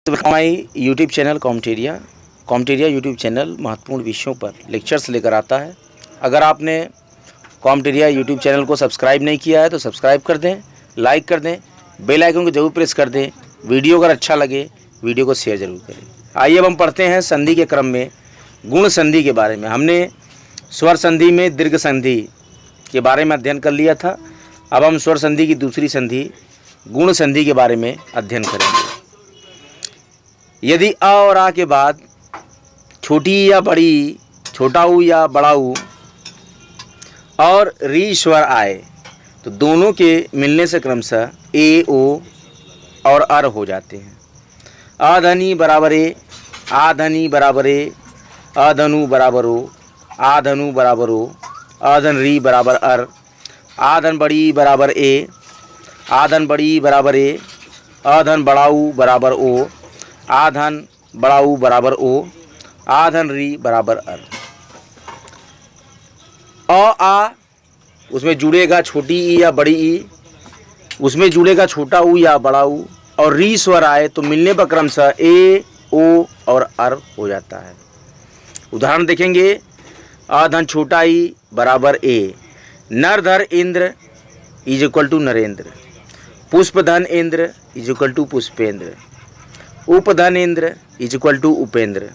तो हमारी YouTube channel कॉम्टेरिया YouTube channel महत्वपूर्ण विषयों पर लेक्चर्स लेकर आता है। अगर आपने कॉम्टेरिया यूट्यूब चैनल को सब्सक्राइब नहीं किया है तो सब्सक्राइब कर दें, लाइक कर दें, बेल आइकन को जरूर प्रेस कर दें। वीडियो अगर अच्छा लगे वीडियो को शेयर जरूर करें। आइए अब हम पढ़ते हैं संधि के क्रम में गुण संधि के बारे में। हमने स्वर संधि में दीर्घ संधि के बारे में अध्ययन कर लिया था। अब हम स्वर संधि की दूसरी संधि गुण संधि के बारे में अध्ययन करेंगे। यदि अ और आ के बाद छोटी या बड़ी, छोटा ऊ या बड़ा ऊ और री स्वर आए तो दोनों के मिलने से क्रमशः ए, ओ और अर हो जाते हैं। अधनी बराबर ए, आधनी बराबर ए, अधनु बराबर ओ, आधनु बराबर ओ, अधन री बराबर अर, आधन बड़ी बराबर ए, आधन बड़ी बराबर ए, अधन बड़ाऊ बराबर ओ, आधन बड़ाऊ बराबर ओ, आधन री बराबर अर। आ उसमें जुड़ेगा छोटी ई या बड़ी ई, उसमें जुड़ेगा छोटा ऊ या बड़ा ऊ और री स्वर आए तो मिलने पर क्रमशः ए, ओ और अर हो जाता है। उदाहरण देखेंगे। अधन छोटा ई बराबर ए, नरधर इंद्र इज इक्वल टू नरेंद्र, पुष्पधन इंद्र इज इक्वल टू पुष्पेंद्र, उपधन इंद्र इज इक्वल टू उपेंद्र,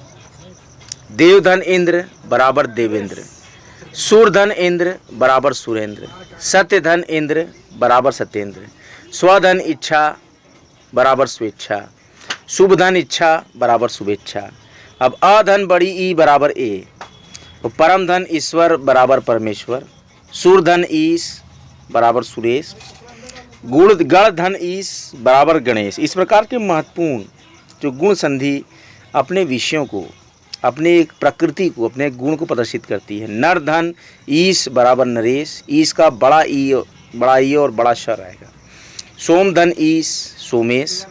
देवधन इंद्र बराबर देवेंद्र, सूरधन इंद्र बराबर सुरेंद्र, सत्यधन इंद्र बराबर सत्येंद्र, स्वधन इच्छा बराबर स्वेच्छा, शुभधन इच्छा बराबर शुभेच्छा। अब अधन बड़ी ई बराबर ए, परम धन ईश्वर बराबर परमेश्वर, सूरधन ईश बराबर सुरेश, गण धन ईश बराबर गणेश। इस प्रकार के महत्वपूर्ण जो गुण संधि अपने विषयों को, अपने एक प्रकृति को, अपने गुण को प्रदर्शित करती है। नर धन ईश बराबर नरेश, ईश का बड़ा ई और बड़ा श रहेगा। सोम धन ईश सोमेश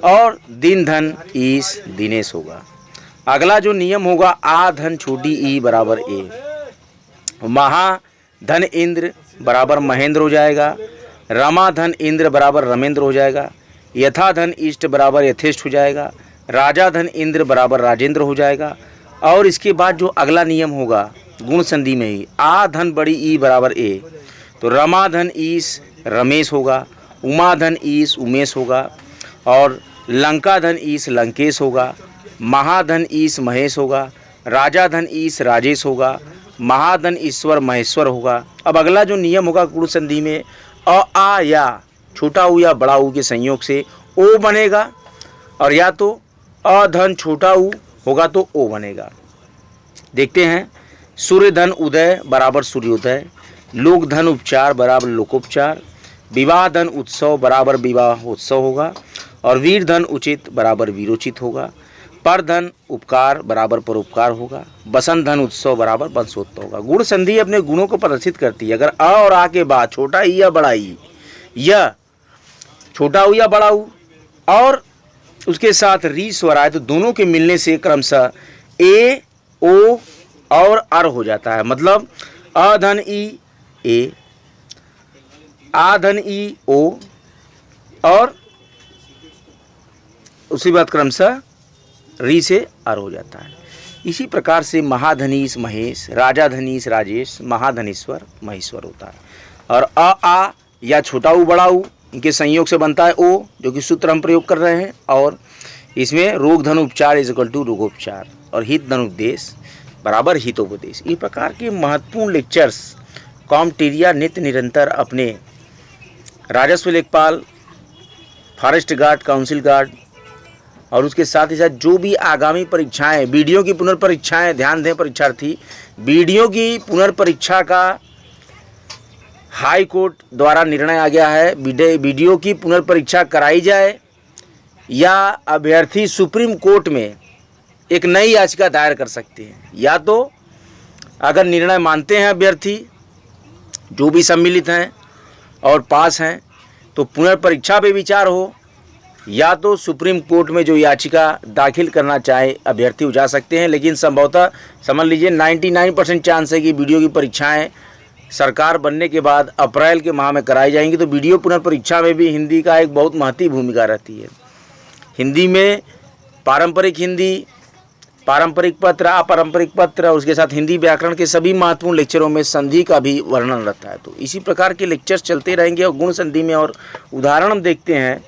और दिन धन ईश दिनेश होगा। अगला जो नियम होगा आ धन छोटी ई बराबर ए, महाधन इंद्र बराबर महेंद्र हो जाएगा, रमाधन इंद्र बराबर रमेंद्र हो जाएगा, यथाधन इष्ट बराबर यथेष्ट हो जाएगा, राजा धन इंद्र बराबर राजेंद्र हो जाएगा। और इसके बाद जो अगला नियम होगा गुण संधि में ही आ धन बड़ी ई बराबर ए, तो रमाधन ईश रमेश होगा, उमाधन ईश उमेश होगा और लंका धन ईश लंकेश होगा, महाधन ईश महेश होगा, राजा धन ईश राजेश होगा, महाधन ईश्वर महेश्वर होगा। अब अगला जो नियम होगा गुण संधि में आ या छोटा ऊ या बड़ा ऊ के संयोग से ओ बनेगा और या तो अधन छोटा ऊ होगा तो ओ बनेगा। देखते हैं। सूर्य धन उदय बराबर सूर्योदय, लोक धन उपचार बराबर लोकोपचार, विवाह धन उत्सव बराबर विवाहोत्सव होगा और वीर धन उचित बराबर वीरोचित होगा, पर धन उपकार बराबर परोपकार होगा, बसंत धन उत्सव बराबर बंसोत्सव होगा। गुण संधि अपने गुणों को प्रदर्शित करती है। अगर अ और आ के बाद छोटा ई या बड़ा ई या छोटा ऊ या बड़ा ऊ और उसके साथ री स्वर आए तो दोनों के मिलने से क्रमशः ए, ओ और अर हो जाता है। मतलब अधन ई ए, आधन ई ओ और उसी बात क्रमशः री से अर हो जाता है। इसी प्रकार से महाधनीश महेश, राजा धनीश राजेश, महाधनीश्वर महेश्वर होता है। और आ या छोटा ऊ बड़ा ऊ इनके संयोग से बनता है ओ, जो कि सूत्र हम प्रयोग कर रहे हैं। और इसमें रोग धन उपचार इज इक्वल टू रोगोपचार और हित धन उपदेश बराबर हितोपदेश। इस प्रकार के महत्वपूर्ण लेक्चर्स कॉम्टेरिया नित्य निरंतर अपने राजस्व लेखपाल, फॉरेस्ट गार्ड, काउंसिल गार्ड और उसके साथ ही साथ जो भी आगामी परीक्षाएं, वीडियो की पुनर्परीक्षाएं, ध्यान दें परीक्षार्थी, वीडियो की पुनर्परीक्षा का हाई कोर्ट द्वारा निर्णय आ गया है। वीडियो की पुनर्परीक्षा कराई जाए या अभ्यर्थी सुप्रीम कोर्ट में एक नई याचिका दायर कर सकते हैं। या तो अगर निर्णय मानते हैं अभ्यर्थी जो भी सम्मिलित हैं और पास हैं तो पुनर्परीक्षा पे विचार हो, या तो सुप्रीम कोर्ट में जो याचिका दाखिल करना चाहे अभ्यर्थी वो जा सकते हैं। लेकिन संभवतः समझ लीजिए 99% चांस है कि वीडियो की परीक्षाएं सरकार बनने के बाद अप्रैल के माह में कराई जाएंगी। तो वीडियो पुनर्परीक्षा में भी हिंदी का एक बहुत महत्वपूर्ण भूमिका रहती है। हिंदी में पारंपरिक हिंदी, पारंपरिक पत्र, अपारंपरिक पत्र, उसके साथ हिंदी व्याकरण के सभी महत्वपूर्ण लेक्चरों में संधि का भी वर्णन रहता है। तो इसी प्रकार के लेक्चर्स चलते रहेंगे। और गुण संधि में और उदाहरण हम देखते हैं।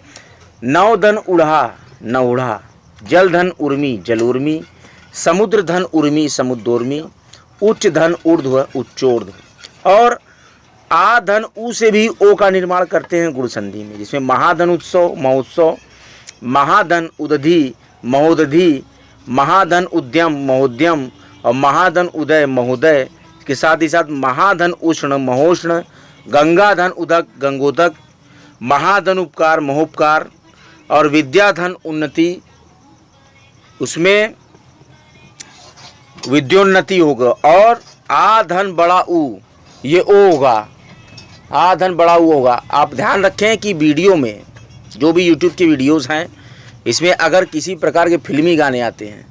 नवधन उड़ा, नौढ़ा, जलधन उर्मी, जलूर्मी, समुद्र धन उर्मी, समुद्रोर्मी, उच्च धन ऊर्ध्व, उच्चोर्ध्व। और आ धन ऊ से भी ओ का निर्माण करते हैं गुण संधि में, जिसमें महाधन उत्सव, महोत्सव, महाधन उदधि, महोदधि, महाधन उद्यम, महोद्यम, और महाधन उदय, महोदय। के साथ ही साथ महाधन उष्ण, महोष्ण, गंगाधन उदक, गंगोदक, महाधन उपकार, महोपकार, और विद्याधन उन्नति, उसमें विद्योन्नति होगा। और आधन बड़ा ऊ, ये ओ होगा, आधन बड़ा ऊ होगा। आप ध्यान रखें कि वीडियो में जो भी यूट्यूब की वीडियोस हैं, इसमें अगर किसी प्रकार के फिल्मी गाने आते हैं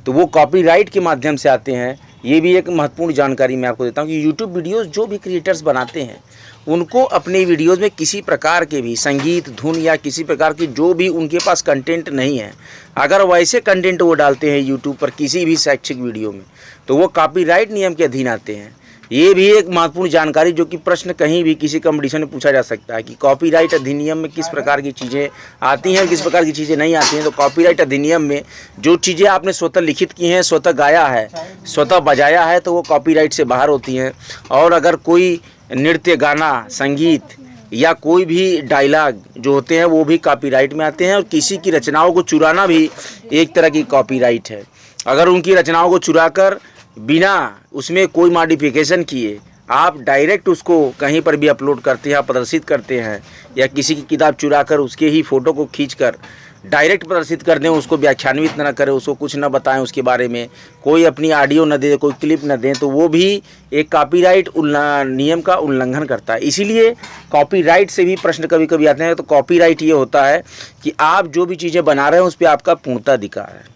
तो वो कॉपीराइट के माध्यम से आते हैं। ये भी एक महत्वपूर्ण जानकारी मैं आपको देता हूँ कि यूट्यूब वीडियोस जो भी क्रिएटर्स बनाते हैं, उनको अपने वीडियोस में किसी प्रकार के भी संगीत, धुन या किसी प्रकार की जो भी उनके पास कंटेंट नहीं है, अगर वैसे कंटेंट वो डालते हैं यूट्यूब पर किसी भी शैक्षिक वीडियो में, तो वो कॉपीराइट नियम के अधीन आते हैं। ये भी एक महत्वपूर्ण जानकारी जो कि प्रश्न कहीं भी किसी कंपटीशन में पूछा जा सकता है कि कॉपीराइट अधिनियम में किस प्रकार की चीज़ें आती हैं, किस प्रकार की चीज़ें नहीं आती हैं। तो कॉपीराइट अधिनियम में जो चीज़ें आपने स्वतः लिखित की हैं, स्वतः गाया है, स्वतः बजाया है, तो वो कॉपीराइट से बाहर होती हैं। और अगर कोई नृत्य, गाना, संगीत या कोई भी डायलॉग जो होते हैं वो भी कॉपीराइट में आते हैं। और किसी की रचनाओं को चुराना भी एक तरह की कॉपीराइट है। अगर उनकी रचनाओं को चुराकर बिना उसमें कोई मॉडिफिकेशन किए आप डायरेक्ट उसको कहीं पर भी अपलोड करते हैं, प्रदर्शित करते हैं, या किसी की किताब चुराकर उसके ही फ़ोटो को खींचकर डायरेक्ट प्रदर्शित कर दें, उसको व्याख्यान्वित न करें, उसको कुछ न बताएं उसके बारे में, कोई अपनी ऑडियो न दे, कोई क्लिप न दें, तो वो भी एक कॉपीराइट नियम का उल्लंघन करता है। इसीलिए कॉपीराइट से भी प्रश्न कभी कभी आते हैं। तो कॉपीराइट ये होता है कि आप जो भी चीज़ें बना रहे हैं उस पर आपका पूर्णतः अधिकार है।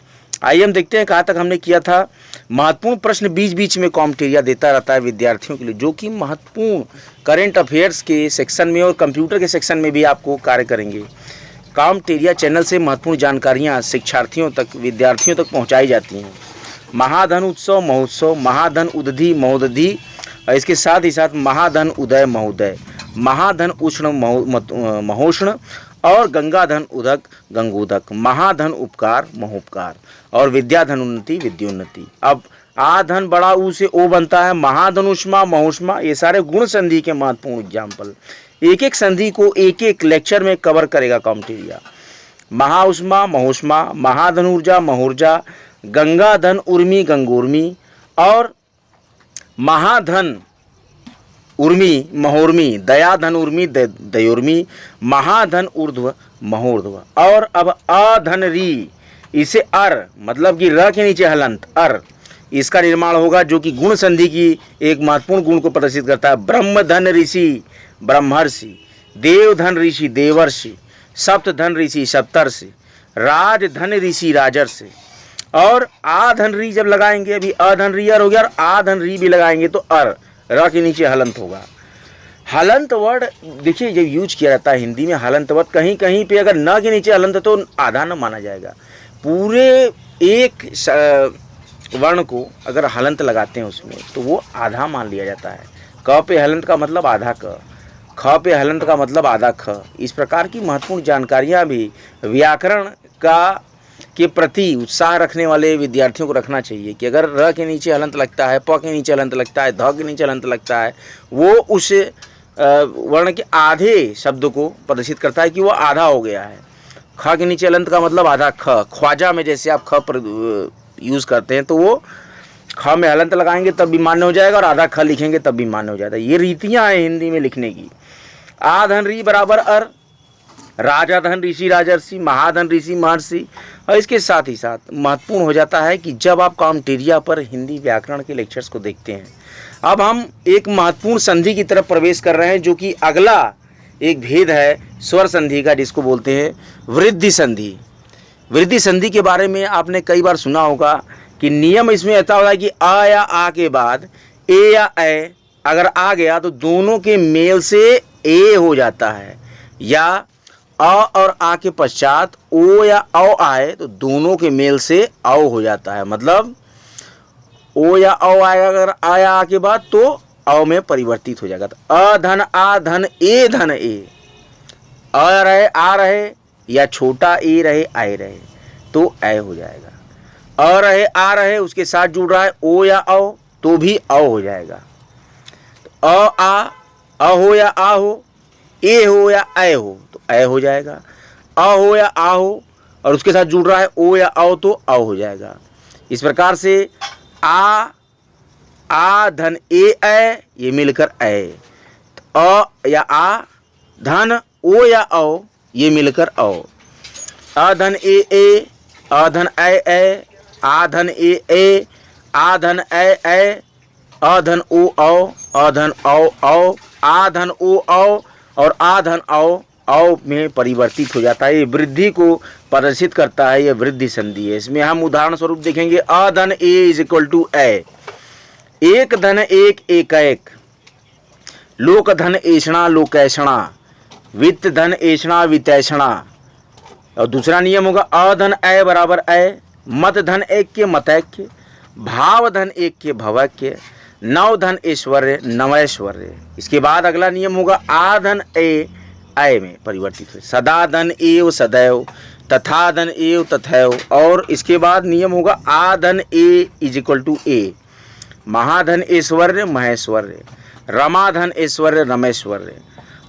आइए हम देखते हैं कहाँ तक हमने किया था। महत्वपूर्ण प्रश्न बीच बीच में कॉम्टेरिया देता रहता है विद्यार्थियों के लिए, जो कि महत्वपूर्ण करेंट अफेयर्स के सेक्शन में और कंप्यूटर के सेक्शन में भी आपको कार्य करेंगे। कॉम्टेरिया चैनल से महत्वपूर्ण जानकारियाँ शिक्षार्थियों तक, विद्यार्थियों तक पहुँचाई जाती हैं। महाधन उत्सव, महोत्सव, महाधन उदधि, महोदधि, और इसके साथ ही साथ महाधन उदय, महोदय, महाधन उष्ण, महोष्ण, और गंगाधन उदक, गंगोदक, महाधन उपकार, महोपकार, और विद्याधन उन्नति, विद्योन्नति। अब आधन बड़ा ऊ से ओ बनता है, महाधन उष्मा, महोष्मा। ये सारे गुण संधि के महत्वपूर्ण एग्जाम्पल। एक एक संधि को एक एक लेक्चर में कवर करेगा कॉम्टेरिया। महाउष्मा, महोष्मा, महाधन ऊर्जा, महोर्जा, गंगाधन उर्मी, गंगोर्मी, और महाधन उर्मी, महोर्मी, दयाधन उर्मी, दयोर्मी, महाधन ऊर्ध्व, महोर्ध्व। और अब अधन री, इसे अर मतलब कि र के नीचे हलंत अर, इसका निर्माण होगा, जो कि गुण संधि की एक महत्वपूर्ण गुण को प्रदर्शित करता है। ब्रह्मधन ऋषि, ब्रह्मर्षि, देवधन ऋषि, देवर्षि, सप्तधन ऋषि, सप्तर्षि, राजधन ऋषि, राजर्षि। और आधन री जब लगाएंगे, अभी अधन री अर हो गया, और आधन री भी लगाएंगे तो अर, र के नीचे हलंत होगा। हलंत वर्ड देखिए जब यूज किया जाता है हिंदी में, हलंत वर्ड कहीं कहीं पे अगर न के नीचे हलंत तो आधा न माना जाएगा। पूरे एक वर्ण को अगर हलंत लगाते हैं उसमें तो वो आधा मान लिया जाता है। क पे हलंत का मतलब आधा क, ख पे हलंत का मतलब आधा ख। इस प्रकार की महत्वपूर्ण जानकारियाँ भी व्याकरण का के प्रति उत्साह रखने वाले विद्यार्थियों को रखना चाहिए कि अगर र के नीचे हलंत लगता है, प के नीचे हलंत लगता है, ध के नीचे हलंत लगता है, वो उस वर्ण के आधे शब्द को प्रदर्शित करता है कि वो आधा हो गया है। ख के नीचे हलंत का मतलब आधा ख। ख्वाजा में जैसे आप ख पर यूज़ करते हैं तो वो ख में हलंत लगाएंगे तब भी मान्य हो जाएगा, और आधा ख लिखेंगे तब भी मान्य हो जाता है। ये रीतियाँ हैं हिंदी में लिखने की। आधन री बराबर अर, राजाधन ऋषि, राजर्षि, महाधन ऋषि, महर्षि। और इसके साथ ही साथ महत्वपूर्ण हो जाता है कि जब आप कॉम्टेरिया पर हिंदी व्याकरण के लेक्चर्स को देखते हैं, अब हम एक महत्वपूर्ण संधि की तरफ प्रवेश कर रहे हैं, जो कि अगला एक भेद है स्वर संधि का, जिसको बोलते हैं वृद्धि संधि। वृद्धि संधि के बारे में आपने कई बार सुना होगा कि नियम इसमें ऐसा होता है कि आ या आ के बाद ए या ए अगर आ गया तो दोनों के मेल से ए हो जाता है, या अ और आ के पश्चात ओ या औ आए तो दोनों के मेल से औ हो जाता है। मतलब ओ या औ आएगा अगर आया आ के बाद तो औ में परिवर्तित हो जाएगा। तो अ धन आ धन ए अ रहे आ रहे या छोटा ए रहे आए रहे तो ऐ हो जाएगा। अ रहे आ रहे उसके साथ जुड़ रहा है ओ या औ तो भी औ हो जाएगा। तो अ हो या आ हो, ए हो या ऐ हो तो ऐ हो जाएगा। अ हो या आ हो और उसके साथ जुड़ रहा है ओ या औ तो औ हो जाएगा। इस प्रकार से आ धन ए ऐ ये मिलकर ऐ, अ या आ धन ओ या औ ये मिलकर औ, अ धन ए अ धन ऐ आ धन ए आ धन ऐ अ धन ओ औ अ धन औ आ धन ओ औ और आ धन औ में परिवर्तित हो जाता है। ये वृद्धि को प्रदर्शित करता है, ये वृद्धि संधि है। इसमें हम उदाहरण स्वरूप देखेंगे अ धन ए इज इक्वल टू ऐ, एक धन एक एक, लोक धन ऐषणा लोकैषणा, वित्त धन ऐषणा वितैषणा। और दूसरा नियम होगा अ धन ऐ बराबर ऐ, मत धन ऐक्य मतैक्य, भाव धन ऐक्य भवैक्य, नव धन ऐश्वर्य नवैश्वर्य। इसके बाद अगला नियम होगा आ धन ए ऐ में परिवर्तित हो, सदा धन एव सदैव, तथा धन एव तथैव। और इसके बाद नियम होगा आ धन ए इज इक्वल टू ए, महाधन ऐश्वर्य महेश्वर्य, रमाधन ऐश्वर्य रमेश्वर्य।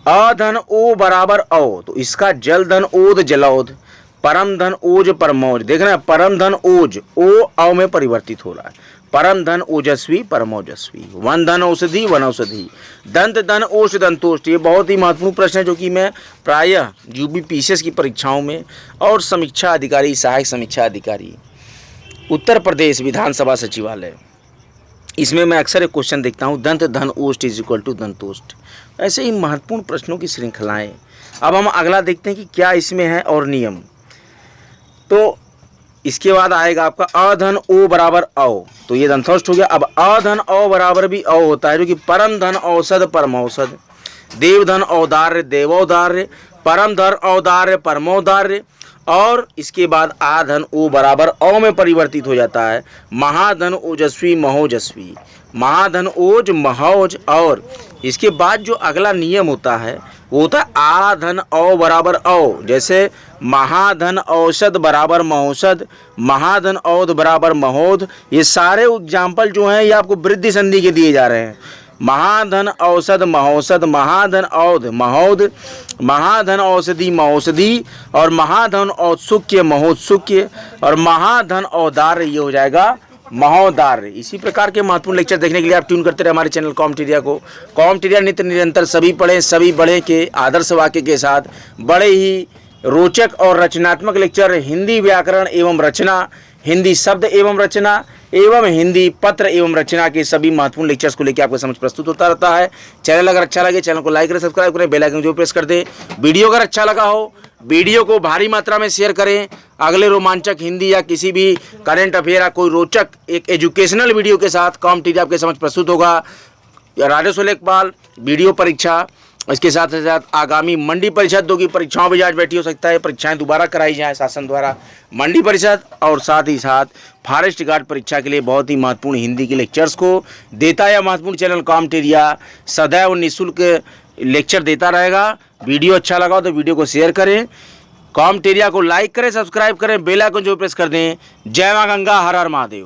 अधन ओ बराबर औ तो इसका जल धन ओद जलौद, परम धन ओज परमौज। देख रहे हैं परम धन ओज ओ औ में परिवर्तित हो रहा है, परम धन ओजस्वी परमोजस्वी, वन धन औषधि वनौषधि, दंत धन ओष दंतोष्ट। ये बहुत ही महत्वपूर्ण प्रश्न है जो कि मैं प्रायः यूपीपीसीएस की परीक्षाओं में और समीक्षा अधिकारी सहायक समीक्षा अधिकारी उत्तर प्रदेश विधानसभा सचिवालय इसमें मैं अक्सर एक क्वेश्चन देखता हूँ दंत धन ओष्ट इज इक्वल टू दंतोष्ट। ऐसे ही महत्वपूर्ण प्रश्नों की श्रृंखलाएं। अब हम अगला देखते हैं कि क्या इसमें है और नियम। तो इसके बाद आएगा आपका अधन ओ बराबर औ तो ये दंतोष्ट हो गया। अब अधन औ बराबर भी औ होता है जो कि परम धन औषध परमौषध, देवधन औदार्य देवौदार्य, परम धन औदार्य परमौदार्य। और इसके बाद आ धन ओ बराबर औ में परिवर्तित हो जाता है, महाधन ओजस्वी महोजस्वी, महाधन ओज महौज। और इसके बाद जो अगला नियम होता है वो होता है आ धन औ बराबर औ। जैसे महाधन औषध बराबर महोषध, महाधन औध बराबर महोध। ये सारे एग्जाम्पल जो हैं ये आपको वृद्धि संधि के दिए जा रहे हैं। महाधन औषध महोषध, महाधन औध महोध, महाधन औषधि महोषधि और महाधन औत्सुक्य महोत्सुक्य और महाधन औदार्य ये हो जाएगा महोदार्य। इसी प्रकार के महत्वपूर्ण लेक्चर देखने के लिए आप ट्यून करते रहे हमारे चैनल कॉम्टेरिया को। कॉम्टेरिया नित्य निरंतर सभी पढ़ें सभी बढ़ें के आदर्श वाक्य के साथ बड़े ही रोचक और रचनात्मक लेक्चर, हिंदी व्याकरण एवं रचना, हिंदी शब्द एवं रचना एवं हिंदी पत्र एवं रचना के सभी महत्वपूर्ण लेक्चर्स को लेकर आपके समझ प्रस्तुत होता रहता है। चैनल अगर अच्छा लगे चैनल को लाइक करें, सब्सक्राइब करें, बेल आइकन जो प्रेस कर दें। वीडियो अगर अच्छा लगा हो वीडियो को भारी मात्रा में शेयर करें। अगले रोमांचक हिंदी या किसी भी करंट अफेयर या कोई रोचक एक एजुकेशनल वीडियो के साथ कॉम्टेरिया आपके समझ प्रस्तुत होगा। राजस्व लेखपाल वीडियो परीक्षा, इसके साथ साथ आगामी मंडी परिषद दो की परीक्षाओं भी आज बैठी हो सकता है, परीक्षाएं दोबारा कराई जाए शासन द्वारा मंडी परिषद, और साथ ही साथ फॉरेस्ट गार्ड परीक्षा के लिए बहुत ही महत्वपूर्ण हिंदी के लेक्चर्स को देता है महत्वपूर्ण चैनल कॉम्टेरिया सदैव निःशुल्क लेक्चर देता रहेगा। वीडियो अच्छा लगा तो वीडियो को शेयर करें, कॉम्टेरिया को लाइक करें, सब्सक्राइब करें, बेल आइकन जो प्रेस कर दें। जय मां गंगा, हर हर महादेव।